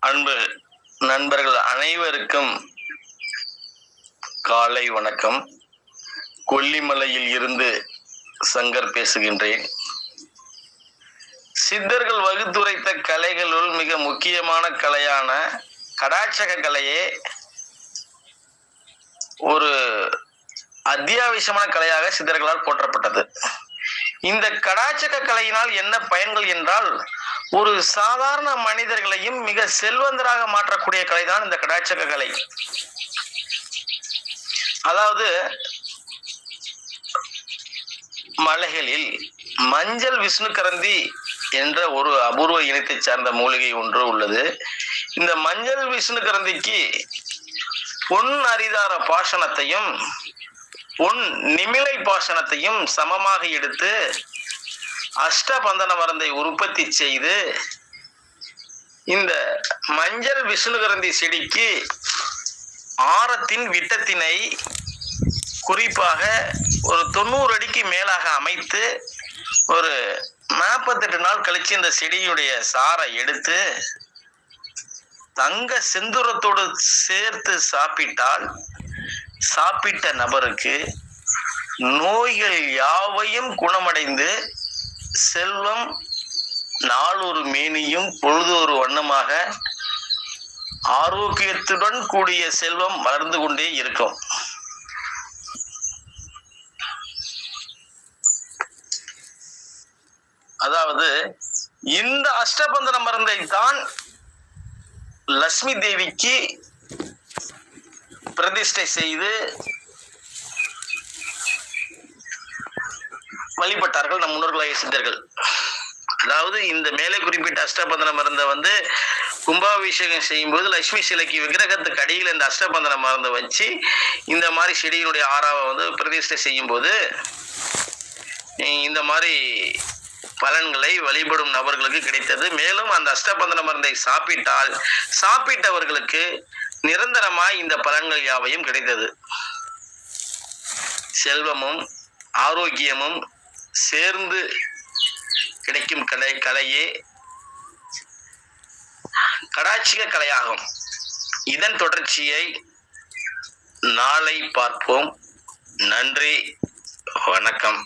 அன்பு நண்பர்கள் அனைவருக்கும் காலை வணக்கம். கொல்லிமலையில் இருந்து சங்கர் பேசுகின்றேன். சித்தர்கள் வகுத்துரைத்த கலைகளுள் மிக முக்கியமான கலையான கடாட்சக கலையே ஒரு அத்தியாவசியமான கலையாக சித்தர்களால் போற்றப்பட்டது. இந்த கடாட்சக கலையினால் என்ன பயன்கள் என்றால், ஒரு சாதாரண மனிதர்களையும் மிக செல்வந்தராக மாற்றக்கூடிய கலைதான் இந்த கடாட்சக கலை. அதாவது மலைகளில் மஞ்சள் விஷ்ணு கரந்தி என்ற ஒரு அபூர்வ இனத்தை சார்ந்த மூலிகை ஒன்று உள்ளது. இந்த மஞ்சள் விஷ்ணு கரந்திக்கு பொன் அரிதார பாசனத்தையும் பொன் நிமிலை பாசனத்தையும் சமமாக எடுத்து அஷ்டபந்தன மருந்தை உற்பத்தி செய்து இந்த மஞ்சள் விஷ்ணுகரந்தி செடிக்கு ஆரத்தின் விட்டத்தினை குறிப்பாக ஒரு 90 அடிக்கு மேலாக அமைத்து ஒரு 48 நாள் கழிச்சு இந்த செடியுடைய சாரை எடுத்து தங்க செந்துரத்தோடு சேர்த்து சாப்பிட்டால் சாப்பிட்ட நபருக்கு நோய்கள் யாவையும் குணமடைந்து செல்வம் நாளொரு மேனியும் பொழுதொரு வண்ணமாக ஆரோக்கியத்துடன் கூடிய செல்வம் வளர்ந்து கொண்டே இருக்கும். அதாவது இந்த அஷ்டபந்தன மருந்தை தான் லட்சுமி தேவிக்கு பிரதிஷ்டை செய்து வழிபட்டார்கள் நம் முன்னோர்களாகிய சித்தர்கள். அதாவது இந்த மேலே குறிப்பிட்ட அஷ்டபந்தன மருந்தை கும்பாபிஷேகம் செய்யும் போது லட்சுமி சிலைக்கு விக்கிரகத்துக்கு அடியில் இந்த அஷ்டபந்தன மருந்தை வச்சு இந்த மாதிரி செடியினுடைய ஆறாவை பிரதிஷ்டை செய்யும் போது இந்த மாதிரி பலன்களை வழிபடும் நபர்களுக்கு கிடைத்தது. மேலும் அந்த அஷ்டபந்தன மருந்தை சாப்பிட்டவர்களுக்கு நிரந்தரமாய் இந்த பலன்கள் யாவையும் கிடைத்தது. செல்வமும் ஆரோக்கியமும் சேர்ந்து கிடைக்கும் கலையே கடாட்சிக கலையாகும். இதன் தொடர்ச்சியை நாளை பார்ப்போம். நன்றி, வணக்கம்.